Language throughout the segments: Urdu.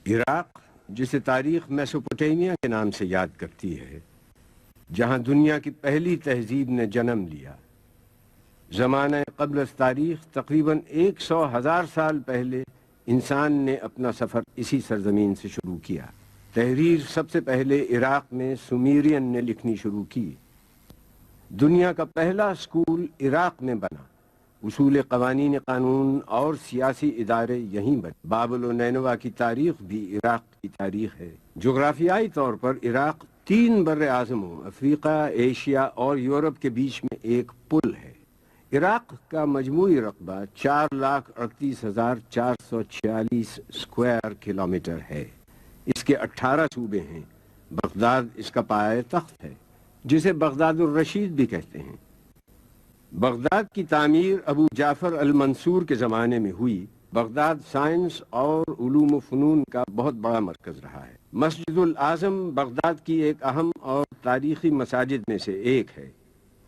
عراق، جسے تاریخ میسوپوٹیمیا کے نام سے یاد کرتی ہے، جہاں دنیا کی پہلی تہذیب نے جنم لیا، زمانہ قبل از تاریخ تقریباً 100,000 سال پہلے انسان نے اپنا سفر اسی سرزمین سے شروع کیا۔ تحریر سب سے پہلے عراق میں سومیرین نے لکھنی شروع کی۔ دنیا کا پہلا اسکول عراق میں بنا، اصول قوانین قانون اور سیاسی ادارے یہیں بنے۔ بابل و نینوا کی تاریخ بھی عراق کی تاریخ ہے۔ جغرافیائی طور پر عراق 3 بر اعظموں افریقہ، ایشیا اور یورپ کے بیچ میں ایک پل ہے۔ عراق کا مجموعی رقبہ 4,38,446 اسکوائر کلومیٹر ہے۔ اس کے 18 صوبے ہیں۔ بغداد اس کا پایہ تخت ہے، جسے بغداد الرشید بھی کہتے ہیں۔ بغداد کی تعمیر ابو جعفر المنصور کے زمانے میں ہوئی۔ بغداد سائنس اور علوم و فنون کا بہت بڑا مرکز رہا ہے۔ مسجد الاعظم بغداد کی ایک اہم اور تاریخی مساجد میں سے ایک ہے،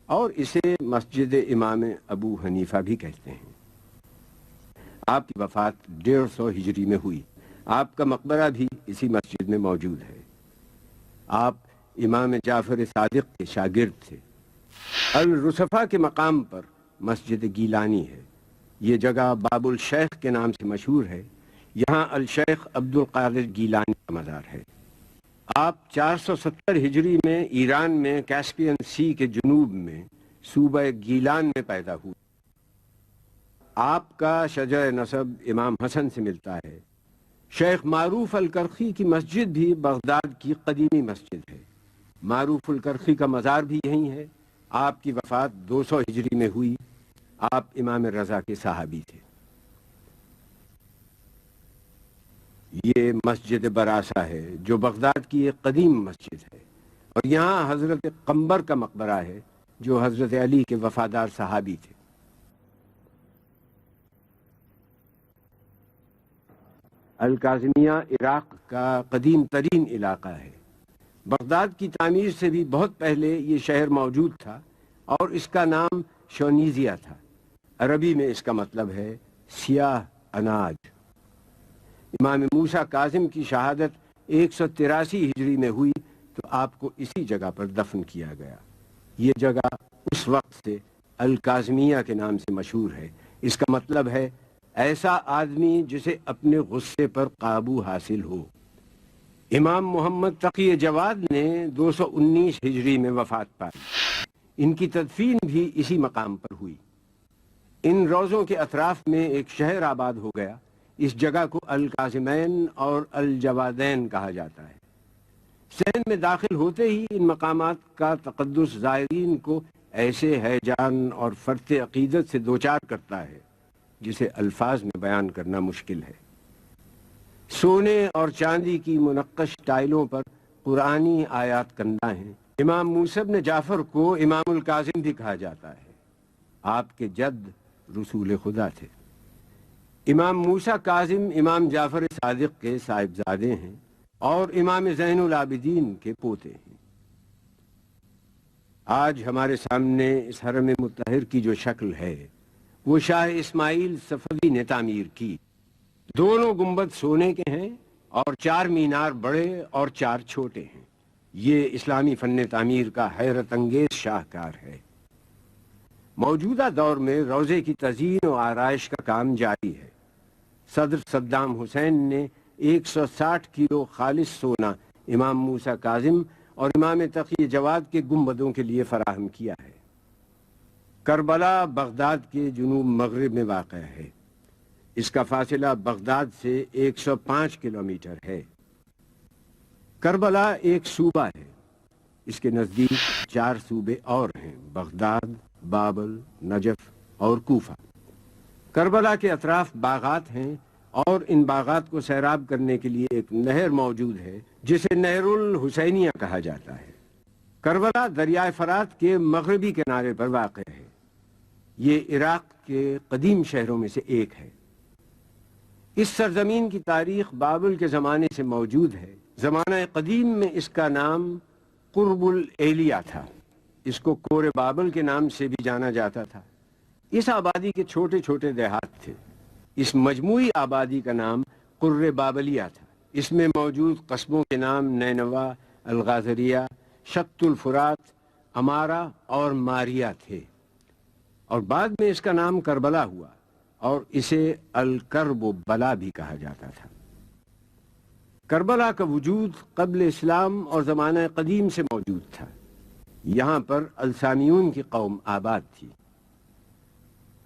اور اسے مسجد امام ابو حنیفہ بھی کہتے ہیں۔ آپ کی وفات 150 ہجری میں ہوئی۔ آپ کا مقبرہ بھی اسی مسجد میں موجود ہے۔ آپ امام جعفر صادق کے شاگرد تھے۔ الرصفہ کے مقام پر مسجد گیلانی ہے۔ یہ جگہ باب الشیخ کے نام سے مشہور ہے۔ یہاں الشیخ عبد القادر گیلانی کا مزار ہے۔ آپ 470 ہجری میں ایران میں کیسپین سی کے جنوب میں صوبہ گیلان میں پیدا ہوئے۔ آپ کا شجر نسب امام حسن سے ملتا ہے۔ شیخ معروف الکرخی کی مسجد بھی بغداد کی قدیمی مسجد ہے۔ معروف الکرخی کا مزار بھی یہیں ہے۔ آپ کی وفات 200 ہجری میں ہوئی۔ آپ امام رضا کے صحابی تھے۔ یہ مسجد براسا ہے، جو بغداد کی ایک قدیم مسجد ہے، اور یہاں حضرت قمبر کا مقبرہ ہے، جو حضرت علی کے وفادار صحابی تھے۔ الکاظمیہ عراق کا قدیم ترین علاقہ ہے۔ بغداد کی تعمیر سے بھی بہت پہلے یہ شہر موجود تھا، اور اس کا نام شونیزیا تھا۔ عربی میں اس کا مطلب ہے سیاہ اناج۔ امام موسیٰ کاظم کی شہادت 183 ہجری میں ہوئی تو آپ کو اسی جگہ پر دفن کیا گیا۔ یہ جگہ اس وقت سے الکاظمیہ کے نام سے مشہور ہے۔ اس کا مطلب ہے ایسا آدمی جسے اپنے غصے پر قابو حاصل ہو۔ امام محمد تقی جواد نے 219 ہجری میں وفات پائی۔ ان کی تدفین بھی اسی مقام پر ہوئی۔ ان روضوں کے اطراف میں ایک شہر آباد ہو گیا۔ اس جگہ کو الکاظمین اور الجوادین کہا جاتا ہے۔ شہر میں داخل ہوتے ہی ان مقامات کا تقدس زائرین کو ایسے ہیجان اور فرط عقیدت سے دوچار کرتا ہے جسے الفاظ میں بیان کرنا مشکل ہے۔ سونے اور چاندی کی منقش ٹائلوں پر قرآنی آیات کندہ ہیں۔ امام موسیٰ بن جعفر کو امام الکاظم بھی کہا جاتا ہے۔ آپ کے جد رسول خدا تھے۔ امام موسیٰ کاظم امام جعفر صادق کے صاحبزادے ہیں اور امام زین العابدین کے پوتے ہیں۔ آج ہمارے سامنے اس حرم مطہر کی جو شکل ہے وہ شاہ اسماعیل صفوی نے تعمیر کی۔ دونوں گنبد سونے کے ہیں اور 4 مینار بڑے اور 4 چھوٹے ہیں۔ یہ اسلامی فن تعمیر کا حیرت انگیز شاہکار ہے۔ موجودہ دور میں روضے کی تزئین و آرائش کا کام جاری ہے۔ صدر صدام حسین نے 160 کلو خالص سونا امام موسیٰ کاظم اور امام تقی جواد کے گنبدوں کے لیے فراہم کیا ہے۔ کربلا بغداد کے جنوب مغرب میں واقع ہے۔ اس کا فاصلہ بغداد سے 105 کلومیٹر ہے۔ کربلا ایک صوبہ ہے۔ اس کے نزدیک 4 صوبے اور ہیں: بغداد، بابل، نجف اور کوفہ۔ کربلا کے اطراف باغات ہیں اور ان باغات کو سیراب کرنے کے لیے ایک نہر موجود ہے جسے نہر الحسینیہ کہا جاتا ہے۔ کربلا دریائے فرات کے مغربی کنارے پر واقع ہے۔ یہ عراق کے قدیم شہروں میں سے ایک ہے۔ اس سرزمین کی تاریخ بابل کے زمانے سے موجود ہے۔ زمانہ قدیم میں اس کا نام قرب الایلیہ تھا۔ اس کو کور بابل کے نام سے بھی جانا جاتا تھا۔ اس آبادی کے چھوٹے چھوٹے دیہات تھے۔ اس مجموعی آبادی کا نام قر بابلیہ تھا۔ اس میں موجود قصبوں کے نام نینوا، الغازریہ، شط الفرات، امارہ اور ماریہ تھے، اور بعد میں اس کا نام کربلا ہوا اور اسے الکرب و بلا بھی کہا جاتا تھا۔ کربلا کا وجود قبل اسلام اور زمانہ قدیم سے موجود تھا۔ یہاں پر السامیون کی قوم آباد تھی۔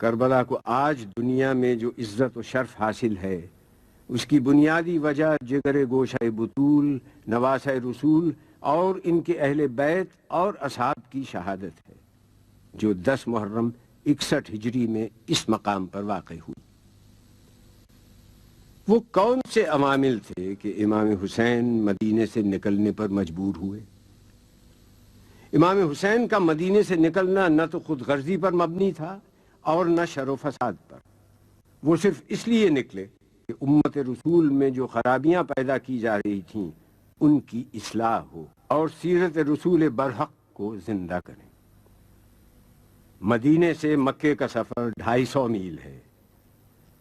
کربلا کو آج دنیا میں جو عزت و شرف حاصل ہے، اس کی بنیادی وجہ جگر گوشہ بطول، نواسہ رسول اور ان کے اہل بیت اور اصحاب کی شہادت ہے، جو 10 محرم 61 ہجری میں اس مقام پر واقع ہوئی۔ وہ کون سے عوامل تھے کہ امام حسین مدینے سے نکلنے پر مجبور ہوئے؟ امام حسین کا مدینے سے نکلنا نہ تو خود غرضی پر مبنی تھا اور نہ شر و فساد پر۔ وہ صرف اس لیے نکلے کہ امت رسول میں جو خرابیاں پیدا کی جا رہی تھیں ان کی اصلاح ہو اور سیرت رسول برحق کو زندہ کریں۔ مدینے سے مکے کا سفر 250 میل ہے۔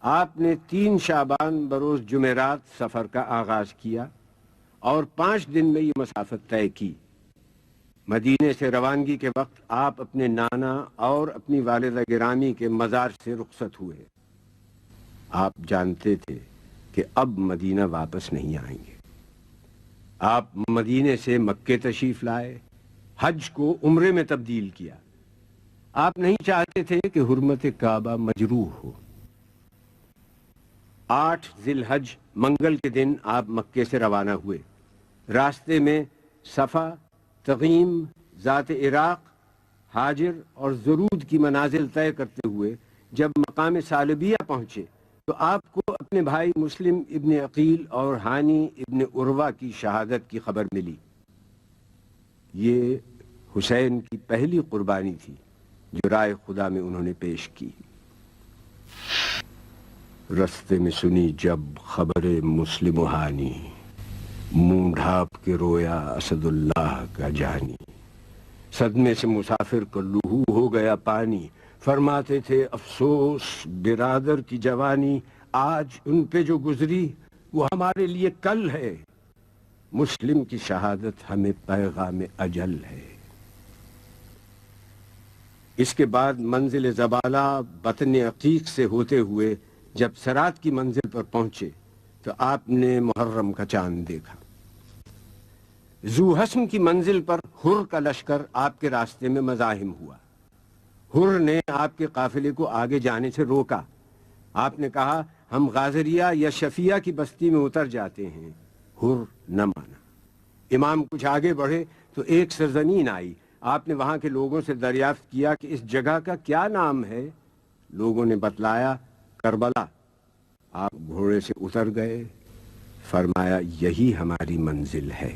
آپ نے 3 شعبان بروز جمعرات سفر کا آغاز کیا اور 5 دن میں یہ مسافت طے کی۔ مدینے سے روانگی کے وقت آپ اپنے نانا اور اپنی والدہ گرامی کے مزار سے رخصت ہوئے۔ آپ جانتے تھے کہ اب مدینہ واپس نہیں آئیں گے۔ آپ مدینے سے مکے تشریف لائے، حج کو عمرے میں تبدیل کیا۔ آپ نہیں چاہتے تھے کہ حرمت کعبہ مجروح ہو۔ 8 ذی الحج منگل کے دن آپ مکے سے روانہ ہوئے۔ راستے میں صفا، تغیم، ذات عراق، حاجر اور زرود کی منازل طے کرتے ہوئے جب مقام ثعلبیہ پہنچے تو آپ کو اپنے بھائی مسلم ابن عقیل اور ہانی ابن عروہ کی شہادت کی خبر ملی۔ یہ حسین کی پہلی قربانی تھی جو رائے خدا میں انہوں نے پیش کی۔ رستے میں سنی جب خبر مسلم و ہانی، منہ ڈھانپ کے رویا اسد اللہ کا جانی۔ صدمے سے مسافر کا لہو ہو گیا پانی، فرماتے تھے افسوس برادر کی جوانی، آج ان پہ جو گزری وہ ہمارے لیے کل ہے، مسلم کی شہادت ہمیں پیغام اجل ہے۔ اس کے بعد منزل زبالہ بطن عقیق سے ہوتے ہوئے جب سرات کی منزل پر پہنچے تو آپ نے محرم کا چاند دیکھا۔ ذو حسن کی منزل پر حر کا لشکر آپ کے راستے میں مزاحم ہوا۔ حر نے آپ کے قافلے کو آگے جانے سے روکا۔ آپ نے کہا ہم غازریہ یا شفیہ کی بستی میں اتر جاتے ہیں۔ حر نہ مانا۔ امام کچھ آگے بڑھے تو ایک سرزمین آئی۔ آپ نے وہاں کے لوگوں سے دریافت کیا کہ اس جگہ کا کیا نام ہے؟ لوگوں نے بتلایا کربلا۔ آپ گھوڑے سے اتر گئے، فرمایا یہی ہماری منزل ہے۔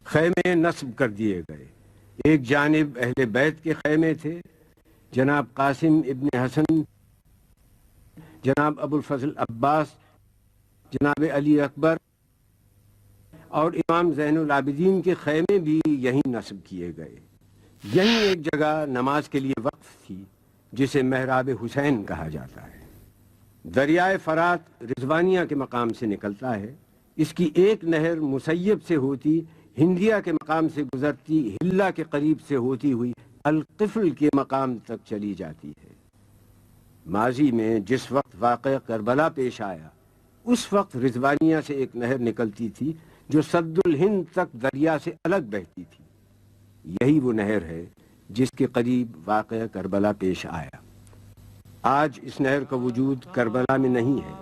خیمے نصب کر دیے گئے۔ ایک جانب اہل بیت کے خیمے تھے، جناب قاسم ابن حسن، جناب ابو الفضل عباس، جناب علی اکبر اور امام زین العابدین کے خیمے بھی یہیں نصب کیے گئے۔ یہیں ایک جگہ نماز کے لیے وقف تھی جسے محراب حسین کہا جاتا ہے۔ دریائے فرات رضوانیہ کے مقام سے نکلتا ہے۔ اس کی ایک نہر مسیب سے ہوتی ہندیہ کے مقام سے گزرتی ہلہ کے قریب سے ہوتی ہوئی القفل کے مقام تک چلی جاتی ہے۔ ماضی میں جس وقت واقعہ کربلا پیش آیا اس وقت رضوانیہ سے ایک نہر نکلتی تھی جو سد الہند تک دریا سے الگ بہتی تھی۔ یہی وہ نہر ہے جس کے قریب واقعہ کربلا پیش آیا۔ آج اس نہر کا وجود کربلا میں نہیں ہے،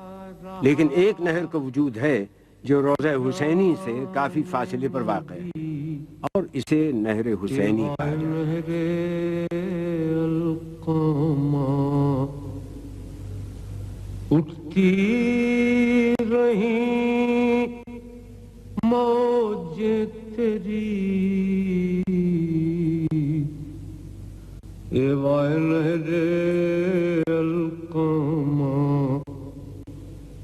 لیکن ایک نہر کا وجود ہے جو روضہ حسینی سے کافی فاصلے پر واقع ہے اور اسے نہر حسینی کہا جاتا ہے۔ اٹھتی رہی موج تیری اے وائے لہر القامہ،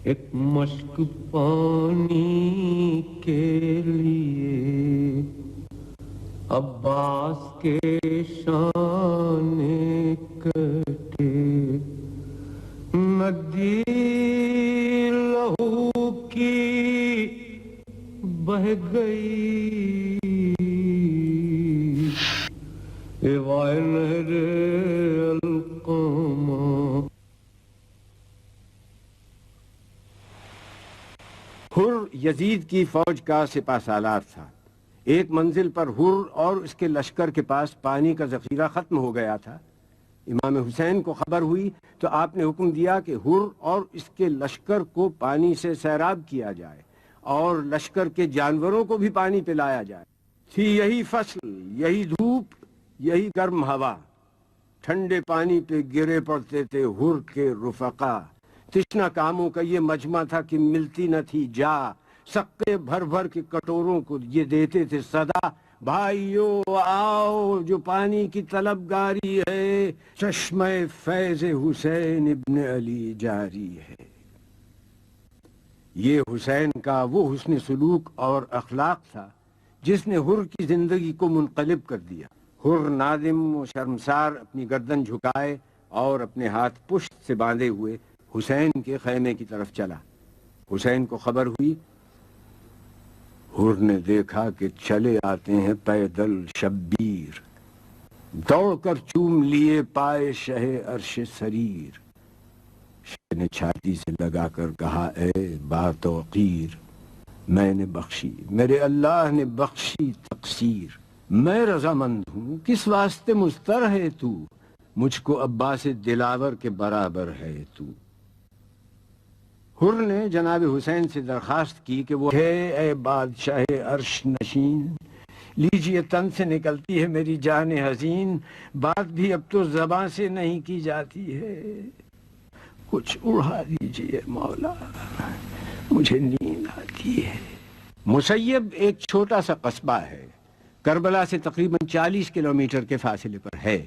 ایک مشک پانی کے لیے عباس کے شان کٹے، ندی لہو کی بہ گئی ایوائے نہر القامہ. حر یزید کی فوج کا سپہ سالار تھا. ایک منزل پر حر اور اس کے لشکر کے پاس پانی کا ذخیرہ ختم ہو گیا تھا. امام حسین کو خبر ہوئی تو آپ نے حکم دیا کہ حر اور اس کے لشکر کو پانی سے سیراب کیا جائے اور لشکر کے جانوروں کو بھی پانی پلایا جائے. تھی یہی فصل، یہی دھوپ، یہی گرم ہوا. ٹھنڈے پانی پہ گرے پڑتے تھے حر کے رفقا. تشنا کاموں کا یہ مجمع تھا کہ ملتی نہ تھی جا. سقے بھر بھر کے کٹوروں کو یہ دیتے تھے صدا، بھائیو آؤ جو پانی کی طلبگاری ہے، چشمہ فیض حسین ابن علی جاری ہے. یہ حسین کا وہ حسن سلوک اور اخلاق تھا جس نے حر کی زندگی کو منقلب کر دیا. حر نادم و شرمسار اپنی گردن جھکائے اور اپنے ہاتھ پشت سے باندھے ہوئے حسین کے خیمے کی طرف چلا. حسین کو خبر ہوئی. حر نے دیکھا کہ چلے آتے ہیں پیدل شبیر. دوڑ کر چوم لیے پائے شہ عرش سریر. شہ نے چھاتی سے لگا کر کہا اے با توقیر، میں نے بخشی، میرے اللہ نے بخشی تقصیر. میں رضامند ہوں، کس واسطے مضطر ہے تو، مجھ کو عباس دلاور کے برابر ہے تو. حر نے جناب حسین سے درخواست کی کہ وہ ہے اے بادشاہ عرش نشین، لیجئے تن سے نکلتی ہے میری جان حزین، بات بھی اب تو زباں سے نہیں کی جاتی ہے، کچھ اڑا دیجئے مولا، مجھے نیند آتی ہے. مسیب ایک چھوٹا سا قصبہ ہے، کربلا سے تقریباً 40 کلومیٹر کے فاصلے پر ہے.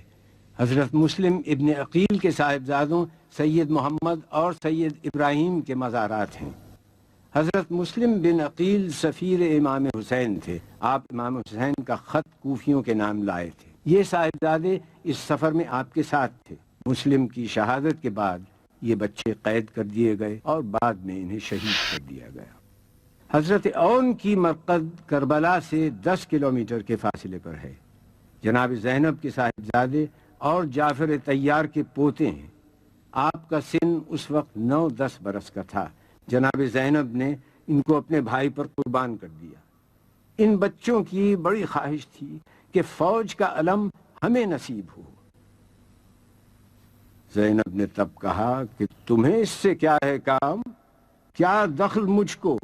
حضرت مسلم ابن عقیل کے صاحبزادوں سید محمد اور سید ابراہیم کے مزارات ہیں. حضرت مسلم بن عقیل سفیر امام حسین تھے. آپ امام حسین کا خط کوفیوں کے نام لائے تھے. یہ صاحبزادے اس سفر میں آپ کے ساتھ تھے. مسلم کی شہادت کے بعد یہ بچے قید کر دیے گئے اور بعد میں انہیں شہید کر دیا گیا. حضرت اون کی مرقد کربلا سے 10 کلومیٹر کے فاصلے پر ہے. جناب زینب کے صاحبزادے اور جعفر طیار کے پوتے ہیں. آپ کا سن اس وقت 9-10 برس کا تھا. جناب زینب نے ان کو اپنے بھائی پر قربان کر دیا. ان بچوں کی بڑی خواہش تھی کہ فوج کا علم ہمیں نصیب ہو. زینب نے تب کہا کہ تمہیں اس سے کیا ہے کام، کیا دخل مجھ کو،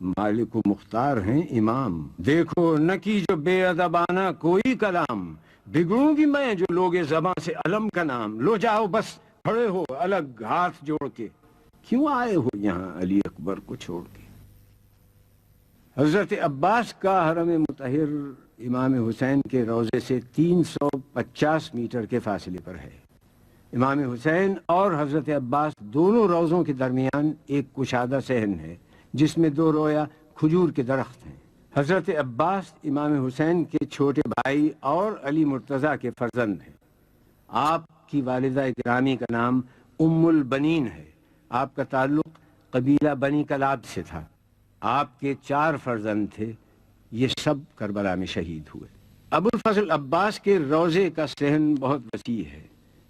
مالک و مختار ہیں امام. دیکھو نہ کی جو بے ادبانہ کوئی کلام، بگڑوں گی میں جو لوگے زباں سے علم کا نام. لو جاؤ بس کھڑے ہو الگ ہاتھ جوڑ کے، کیوں آئے ہو یہاں علی اکبر کو چھوڑ کے. حضرت عباس کا حرم مطہر امام حسین کے روضے سے 350 میٹر کے فاصلے پر ہے. امام حسین اور حضرت عباس دونوں روضوں کے درمیان ایک کشادہ صحن ہے جس میں 2 رویا کھجور کے درخت ہیں. حضرت عباس امام حسین کے چھوٹے بھائی اور علی مرتضیٰ کے فرزند ہیں. آپ کی والدہ گرامی کا نام ام البنین ہے. آپ کا تعلق قبیلہ بنی کلاب سے تھا. آپ کے 4 فرزند تھے. یہ سب کربلا میں شہید ہوئے. ابو الفضل عباس کے روضے کا صحن بہت وسیع ہے.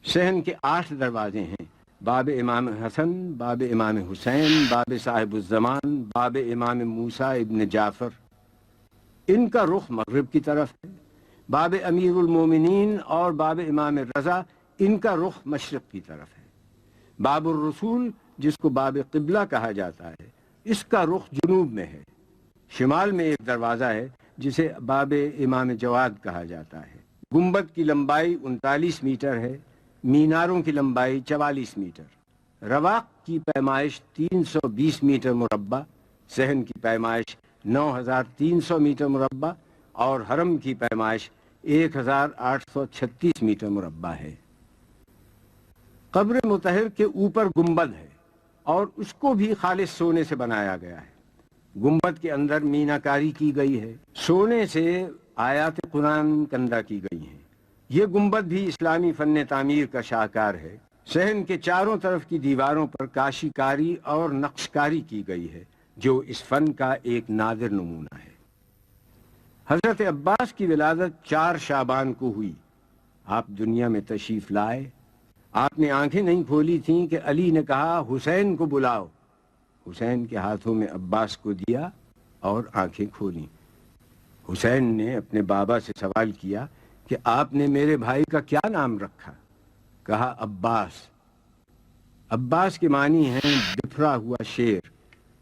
صحن کے 8 دروازے ہیں: باب امام حسن، باب امام حسین، باب صاحب الزمان، باب امام موسیٰ ابن جعفر. ان کا رخ مغرب کی طرف ہے. باب امیر المومنین اور باب امام رضا، ان کا رخ مشرق کی طرف ہے. باب الرسول جس کو باب قبلہ کہا جاتا ہے، اس کا رخ جنوب میں ہے. شمال میں ایک دروازہ ہے جسے باب امام جواد کہا جاتا ہے. گنبد کی لمبائی 39 میٹر ہے. میناروں کی لمبائی 44 میٹر. رواق کی پیمائش 320 میٹر مربع، صحن کی پیمائش 9300 میٹر مربع اور حرم کی پیمائش 1836 میٹر مربع ہے. قبر مطہر کے اوپر گنبد ہے اور اس کو بھی خالص سونے سے بنایا گیا ہے. گنبد کے اندر میناکاری کی گئی ہے. سونے سے آیات قرآن کندہ کی گئی ہیں. یہ گنبد بھی اسلامی فن تعمیر کا شاہکار ہے. صحن کے چاروں طرف کی دیواروں پر کاشی کاری اور نقش کاری کی گئی ہے جو اس فن کا ایک نادر نمونہ ہے۔ حضرت عباس کی ولادت 4 شعبان کو ہوئی۔ آپ دنیا میں تشریف لائے۔ آپ نے آنکھیں نہیں کھولی تھیں کہ علی نے کہا حسین کو بلاؤ۔ حسین کے ہاتھوں میں عباس کو دیا اور آنکھیں کھولیں۔ حسین نے اپنے بابا سے سوال کیا کہ آپ نے میرے بھائی کا کیا نام رکھا؟ کہا عباس۔ عباس کے معنی ہیں بفرا ہوا شیر۔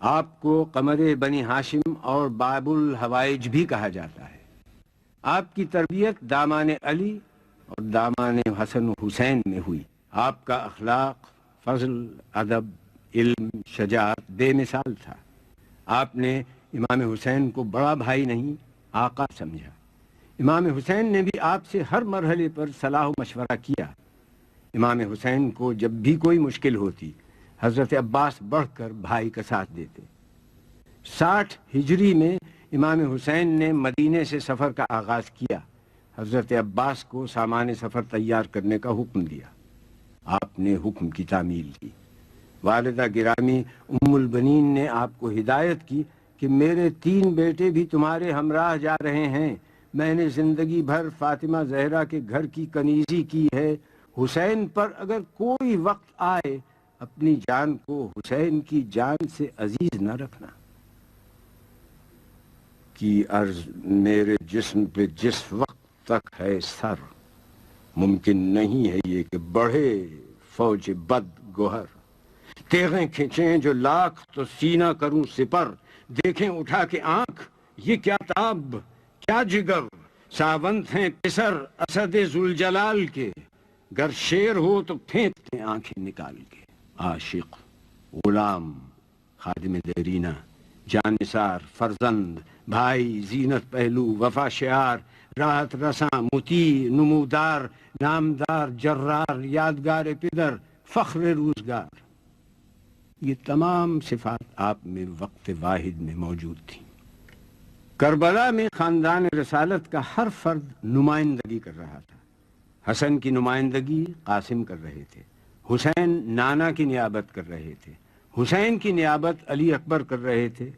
آپ کو قمر بنی ہاشم اور باب الحوائج بھی کہا جاتا ہے۔ آپ کی تربیت دامان علی اور دامان حسن و حسین میں ہوئی۔ آپ کا اخلاق، فضل، ادب، علم، شجاعت بے مثال تھا۔ آپ نے امام حسین کو بڑا بھائی نہیں آقا سمجھا۔ امام حسین نے بھی آپ سے ہر مرحلے پر صلاح و مشورہ کیا۔ امام حسین کو جب بھی کوئی مشکل ہوتی حضرت عباس بڑھ کر بھائی کا ساتھ دیتے۔ 60 ہجری میں امام حسین نے مدینے سے سفر کا آغاز کیا۔ حضرت عباس کو سامان سفر تیار کرنے کا حکم دیا۔ آپ نے حکم کی تعمیل کی۔ والدہ گرامی ام البنین نے آپ کو ہدایت کی کہ میرے 3 بیٹے بھی تمہارے ہمراہ جا رہے ہیں۔ میں نے زندگی بھر فاطمہ زہرا کے گھر کی کنیزی کی ہے۔ حسین پر اگر کوئی وقت آئے اپنی جان کو حسین کی جان سے عزیز نہ رکھنا۔ کی عرض میرے جسم پہ جس وقت تک ہے سر، ممکن نہیں ہے یہ کہ بڑھے فوج بد گوہر۔ تیغیں کھینچیں جو لاکھ تو سینہ کروں سپر، دیکھیں اٹھا کے آنکھ یہ کیا تاب کیا جگر۔ ساونت ہیں پسر اسد ذوالجلال کے، گر شیر ہو تو پھینکتے آنکھیں نکال کے۔ عاشق، غلام، خادم دیرینہ، جانثار، فرزند، بھائی، زینت پہلو، وفا شعار، راحت رساں، مطیع، نمودار، نامدار، جرار، یادگار پدر، فخر روزگار، یہ تمام صفات آپ میں وقت واحد میں موجود تھیں۔ کربلا میں خاندان رسالت کا ہر فرد نمائندگی کر رہا تھا۔ حسن کی نمائندگی قاسم کر رہے تھے، حسین نانا کی نیابت کر رہے تھے، حسین کی نیابت علی اکبر کر رہے تھے،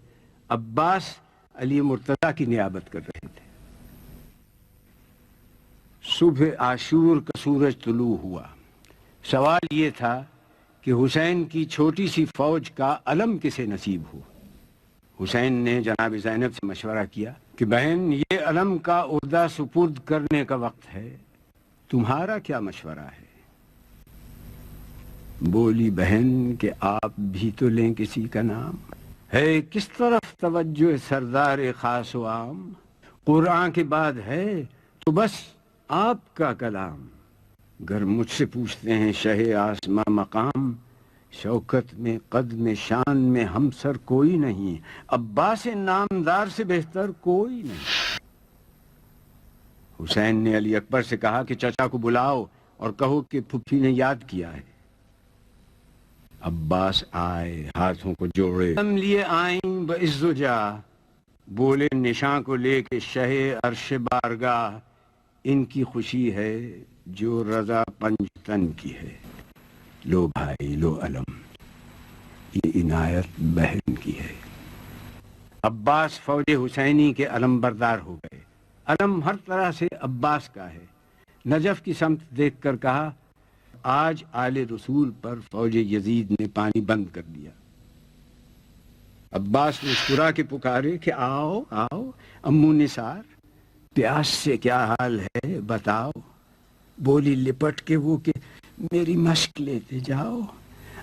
عباس علی مرتضیٰ کی نیابت کر رہے تھے۔ صبح عاشور کا سورج طلوع ہوا۔ سوال یہ تھا کہ حسین کی چھوٹی سی فوج کا علم کسے نصیب ہو۔ حسین نے جناب زینب سے مشورہ کیا کہ بہن یہ علم کا عہدہ سپرد کرنے کا وقت ہے، تمہارا کیا مشورہ ہے؟ بولی بہن کہ آپ بھی تو لیں کسی کا نام، ہے کس طرف توجہ سردار خاص و عام، قرآن کے بعد ہے تو بس آپ کا کلام۔ گر مجھ سے پوچھتے ہیں شہ آسماں مقام، شوکت میں قد میں شان میں ہم سر کوئی نہیں، عباس نامدار سے بہتر کوئی نہیں۔ حسین نے علی اکبر سے کہا کہ چچا کو بلاؤ اور کہو کہ پھپھی نے یاد کیا ہے۔ عباس آئے، ہاتھوں کو جوڑے، ہم لیے آئیں بعز و جاہ، بولے نشاں کو لے کے شہ عرش بارگاہ، ان کی خوشی ہے جو رضا پنجتن کی ہے، لو بھائی لو علم، یہ عنایت بہن کی ہے۔ عباس فوج حسینی کے علم بردار ہو گئے۔ علم ہر طرح سے عباس کا ہے۔ نجف کی سمت دیکھ کر کہا آج آل رسول پر فوج یزید نے پانی بند کر دیا۔ عباس مسکرا کے پکارے کہ آؤ آؤ امو نثار، پیاس سے کیا حال ہے بتاؤ۔ بولی لپٹ کے وہ کہ میری مشق لیتے جاؤ،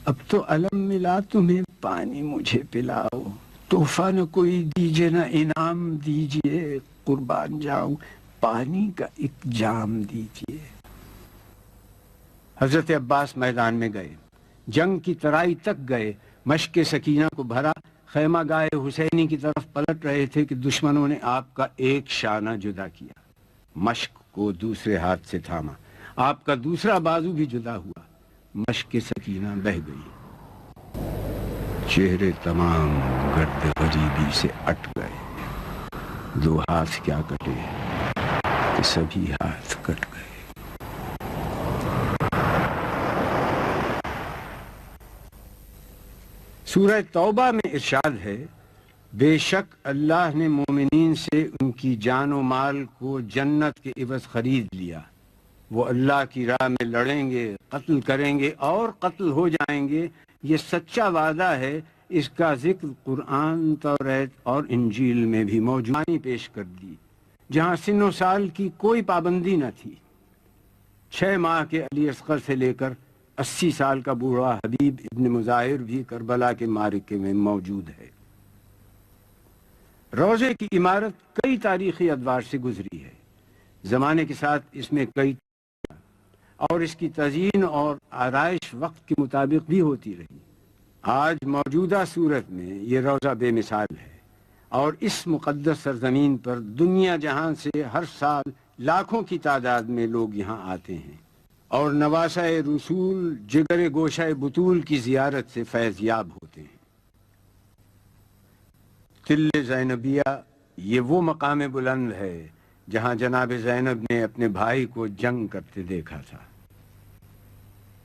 اب تو علم ملا تمہیں پانی مجھے پلاؤ، تحفہ نہ کوئی دیجئے نہ انعام دیجئے، قربان جاؤں پانی کا ایک جام دیجئے۔ حضرت عباس میدان میں گئے، جنگ کی ترائی تک گئے، مشق سکینہ کو بھرا، خیمہ گاہ حسینی کی طرف پلٹ رہے تھے کہ دشمنوں نے آپ کا ایک شانہ جدا کیا، مشق کو دوسرے ہاتھ سے تھاما، آپ کا دوسرا بازو بھی جدا ہوا، مشق سکینہ بہہ گئی، چہرے تمام گرد غریبی سے اٹ گئے، 2 ہاتھ کیا کٹے کہ سبھی ہاتھ کٹ گئے۔ سورہ توبہ میں ارشاد ہے، بے شک اللہ نے مومنین سے ان کی جان و مال کو جنت کے عوض خرید لیا، وہ اللہ کی راہ میں لڑیں گے، قتل کریں گے اور قتل ہو جائیں گے، یہ سچا وعدہ ہے۔ اس کا ذکر قرآن، توریت اور انجیل میں بھی موجودی پیش کر دی، جہاں سن و سال کی کوئی پابندی نہ تھی۔ 6 ماہ کے علی اصغر سے لے کر 80 سال کا بوڑھا حبیب ابن مظاہر بھی کربلا کے معرکے میں موجود ہے۔ روضے کی عمارت کئی تاریخی ادوار سے گزری ہے، زمانے کے ساتھ اس میں کئی اور اس کی تزئین اور آرائش وقت کے مطابق بھی ہوتی رہی۔ آج موجودہ صورت میں یہ روضہ بے مثال ہے، اور اس مقدس سرزمین پر دنیا جہاں سے ہر سال لاکھوں کی تعداد میں لوگ یہاں آتے ہیں اور نواسہ رسول جگر گوشہ بطول کی زیارت سے فیض یاب ہوتے ہیں۔ تل زینبیہ یہ وہ مقام بلند ہے جہاں جناب زینب نے اپنے بھائی کو جنگ کرتے دیکھا تھا۔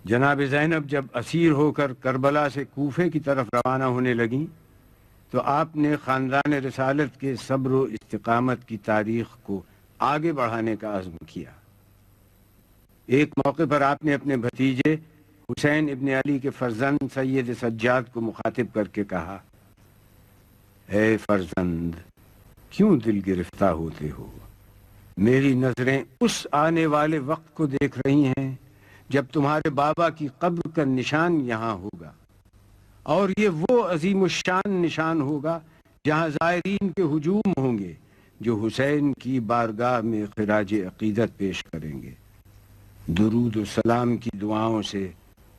جناب زینب جب اسیر ہو کر کربلا سے کوفے کی طرف روانہ ہونے لگیں تو آپ نے خاندان رسالت کے صبر و استقامت کی تاریخ کو آگے بڑھانے کا عزم کیا۔ ایک موقع پر آپ نے اپنے بھتیجے حسین ابن علی کے فرزند سید سجاد کو مخاطب کر کے کہا، اے فرزند، کیوں دل گرفتہ ہوتے ہو؟ میری نظریں اس آنے والے وقت کو دیکھ رہی ہیں جب تمہارے بابا کی قبر کا نشان یہاں ہوگا، اور یہ وہ عظیم الشان نشان ہوگا جہاں زائرین کے ہجوم ہوں گے جو حسین کی بارگاہ میں خراج عقیدت پیش کریں گے۔ درود و سلام کی دعاؤں سے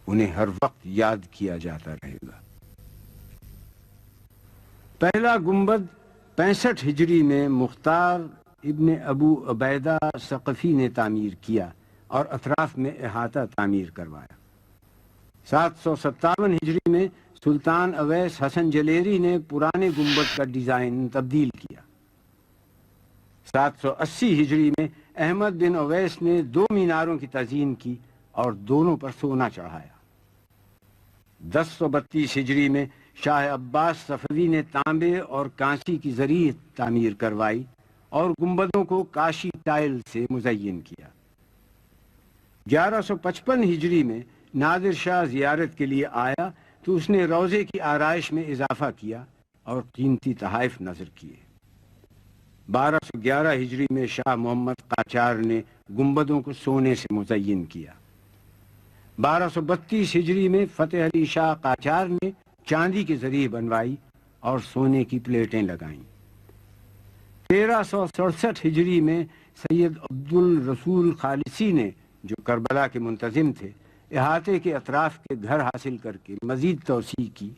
انہیں ہر وقت یاد کیا جاتا رہے گا۔ پہلا گنبد 65 ہجری میں مختار ابن ابو عبیدہ ثقفی نے تعمیر کیا اور اطراف میں احاطہ تعمیر کروایا۔ 757 ہجری میں سلطان اویس حسن جلیری نے پرانے گنبد کا ڈیزائن تبدیل کیا۔ 780 ہجری میں احمد بن اویس نے 2 میناروں کی تزئین کی اور دونوں پر سونا چڑھایا۔ 1032 ہجری میں شاہ عباس صفوی نے تانبے اور کانسی کی زرعی تعمیر کروائی اور گنبدوں کو کاشی ٹائل سے مزین کیا۔ 1155 ہجری میں نادر شاہ زیارت کے لیے آیا تو اس نے روضے کی آرائش میں اضافہ کیا اور قیمتی تحائف نظر کیے۔ 1211 ہجری میں شاہ محمد قاچار نے گنبدوں کو سونے سے مزین کیا۔ 1232 ہجری میں فتح علی شاہ قاچار نے چاندی کے ذریعے بنوائی اور سونے کی پلیٹیں لگائیں۔ 1367 ہجری میں سید عبد الرسول خالصی نے، جو کربلا کے منتظم تھے، احاطے کے اطراف کے گھر حاصل کر کے مزید توسیع کی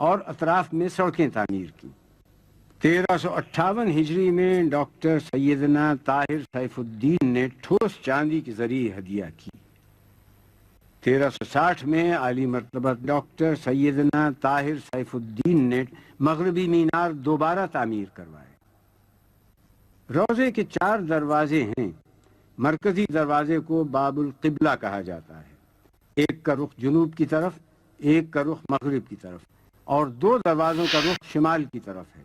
اور اطراف میں سڑکیں تعمیر کی۔ 1358 ہجری میں ڈاکٹر سیدنا طاہر سیف الدین نے ٹھوس چاندی کے ذریعے ہدیہ کی۔ 1360 میں عالی مرتبہ ڈاکٹر سیدنا طاہر سیف الدین نے مغربی مینار دوبارہ تعمیر کروائے۔ روضے کے 4 دروازے ہیں۔ مرکزی دروازے کو باب القبلہ کہا جاتا ہے، ایک کا رخ جنوب کی طرف، ایک کا رخ مغرب کی طرف، اور 2 دروازوں کا رخ شمال کی طرف ہے۔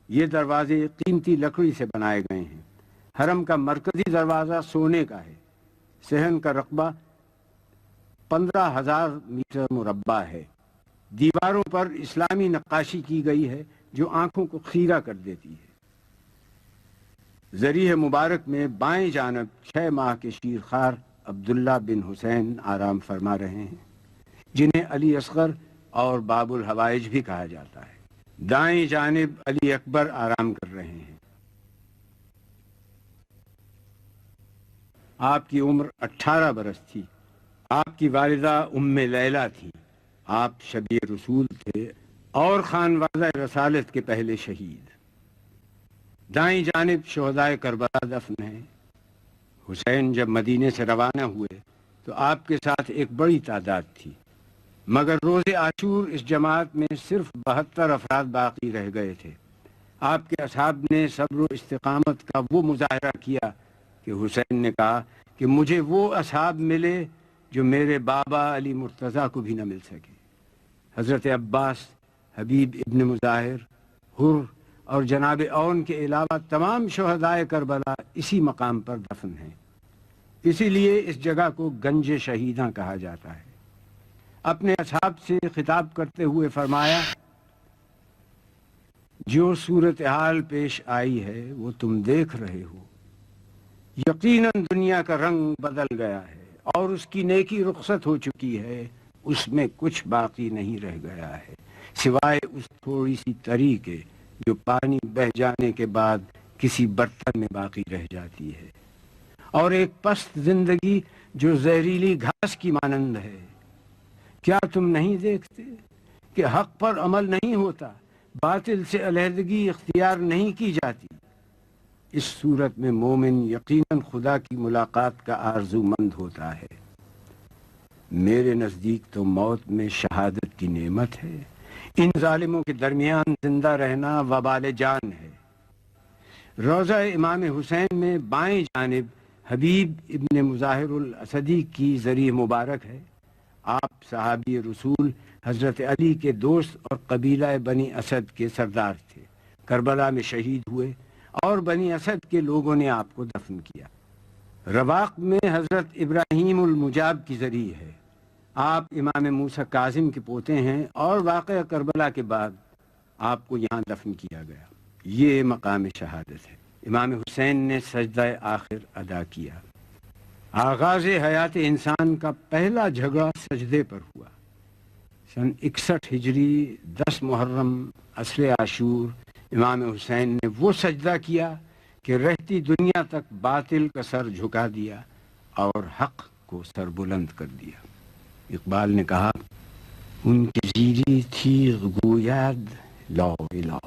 یہ دروازے قیمتی لکڑی سے بنائے گئے ہیں۔ حرم کا مرکزی دروازہ سونے کا ہے۔ صحن کا رقبہ 15,000 میٹر مربع ہے۔ دیواروں پر اسلامی نقاشی کی گئی ہے جو آنکھوں کو خیرہ کر دیتی ہے۔ ذریح مبارک میں بائیں جانب 6 ماہ کے شیرخوار عبداللہ بن حسین آرام فرما رہے ہیں، جنہیں علی اصغر اور باب الحوائج بھی کہا جاتا ہے۔ دائیں جانب علی اکبر آرام کر رہے ہیں۔ آپ کی عمر 18 برس تھی۔ آپ کی والدہ ام لیلہ تھی۔ آپ شبیہ رسول تھے اور خانوادہ رسالت کے پہلے شہید۔ دائیں جانب شہدائے کربلا دفن ہیں۔ حسین جب مدینے سے روانہ ہوئے تو آپ کے ساتھ ایک بڑی تعداد تھی، مگر روز عاشور اس جماعت میں صرف 72 افراد باقی رہ گئے تھے۔ آپ کے اصحاب نے صبر و استقامت کا وہ مظاہرہ کیا کہ حسین نے کہا کہ مجھے وہ اصحاب ملے جو میرے بابا علی مرتضیٰ کو بھی نہ مل سکے۔ حضرت عباس، حبیب ابن مظاہر، حر اور جناب اون کے علاوہ تمام شہدائے کربلا اسی مقام پر دفن ہیں۔ اسی لیے اس جگہ کو گنج شہیداں کہا جاتا ہے۔ اپنے اصحاب سے خطاب کرتے ہوئے فرمایا، جو صورتحال پیش آئی ہے وہ تم دیکھ رہے ہو، یقیناً دنیا کا رنگ بدل گیا ہے اور اس کی نیکی رخصت ہو چکی ہے، اس میں کچھ باقی نہیں رہ گیا ہے سوائے اس تھوڑی سی تری کے جو پانی بہہ جانے کے بعد کسی برتن میں باقی رہ جاتی ہے، اور ایک پست زندگی جو زہریلی گھاس کی مانند ہے۔ کیا تم نہیں دیکھتے کہ حق پر عمل نہیں ہوتا، باطل سے علیحدگی اختیار نہیں کی جاتی؟ اس صورت میں مومن یقیناً خدا کی ملاقات کا آرزو مند ہوتا ہے۔ میرے نزدیک تو موت میں شہادت کی نعمت ہے، ان ظالموں کے درمیان زندہ رہنا وبال جان ہے۔ روضہ امام حسین میں بائیں جانب حبیب ابن مظاہر الاسدی کی ذریح مبارک ہے۔ آپ صحابی رسول حضرت علی کے دوست اور قبیلہ بنی اسد کے سردار تھے۔ کربلا میں شہید ہوئے اور بنی اسد کے لوگوں نے آپ کو دفن کیا۔ رواق میں حضرت ابراہیم المجاب کی ذریع ہے۔ آپ امام موسیٰ کاظم کے پوتے ہیں اور واقعہ کربلا کے بعد آپ کو یہاں دفن کیا گیا۔ یہ مقام شہادت ہے۔ امام حسین نے سجدہ آخر ادا کیا۔ آغاز حیات انسان کا پہلا جھگڑا سجدے پر ہوا۔ سن 61 ہجری 10 محرم عصر عاشور امام حسین نے وہ سجدہ کیا کہ رہتی دنیا تک باطل کا سر جھکا دیا اور حق کو سر بلند کر دیا۔ اقبال نے کہا، ان کی زیری تیغ گوید لا الہ،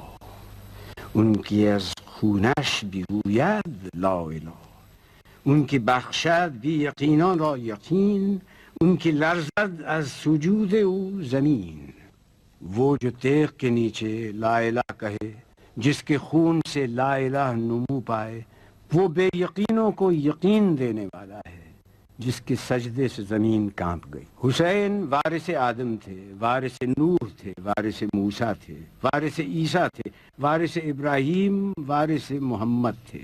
ان کی از خونش بگوید لا الہ، ان کی بخشد بی یقینان را یقین، ان کی لرزد از سجود او زمین۔ وہ جو تیغ کے نیچے لا الہ کہے، جس کے خون سے لا الہ نمو پائے، وہ بے یقینوں کو یقین دینے والا ہے، جس کے سجدے سے زمین کانپ گئی۔ حسین وارث آدم تھے، وارث نوح تھے، وارث موسیٰ تھے، وارث عیسیٰ تھے، وارث ابراہیم، وارث محمد تھے۔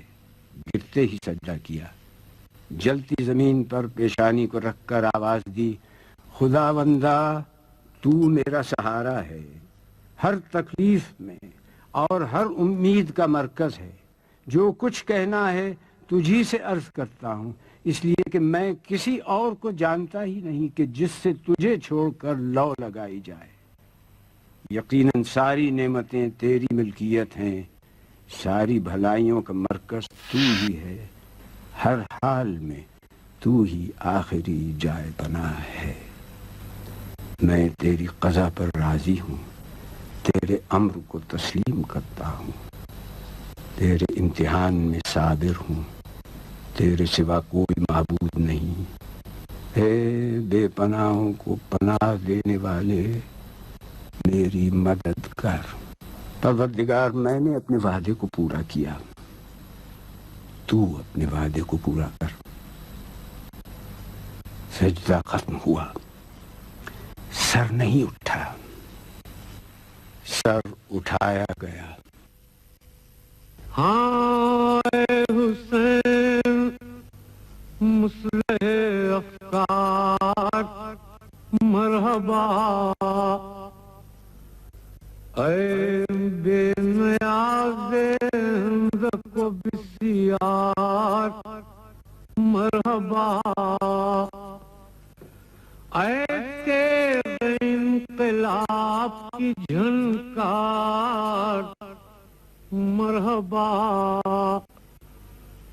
گرتے ہی سجدہ کیا، جلتی زمین پر پیشانی کو رکھ کر آواز دی، خداوندا تو میرا سہارا ہے، ہر تکلیف میں اور ہر امید کا مرکز ہے۔ جو کچھ کہنا ہے تجھی سے عرض کرتا ہوں، اس لیے کہ میں کسی اور کو جانتا ہی نہیں کہ جس سے تجھے چھوڑ کر لو لگائی جائے۔ یقیناً ساری نعمتیں تیری ملکیت ہیں، ساری بھلائیوں کا مرکز تو ہی ہے، ہر حال میں تو ہی آخری جائے پناہ ہے۔ میں تیری قضا پر راضی ہوں، تیرے امر کو تسلیم کرتا ہوں، تیرے امتحان میں صابر ہوں، تیرے سوا کوئی معبود نہیں۔ اے بے پناہوں کو پناہ دینے والے، میری مدد کر۔ پروردگار، میں نے اپنے وعدے کو پورا کیا، تو اپنے وعدے کو پورا کر۔ سجدہ ختم ہوا، سر نہیں اٹھا، سر اٹھایا گیا۔ ہاں اے حسین مصلح افکار مرحبا، اے بے نیاز رزق و بسیار مرحبا، اے تیغ انقلاب کی جھنکار مرحبا،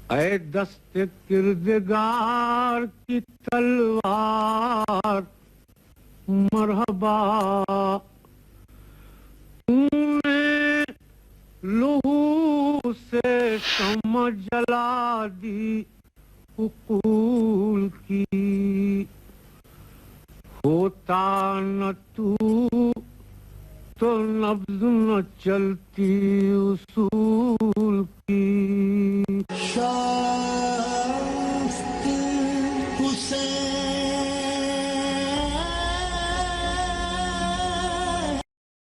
اے دست کردگار کی تلوار مرحبا، تو نے لہو سے شمع جلا دی عقول کی، ہوتا نہ تو نبض نہ چلتی اصول کی۔ شاست حسین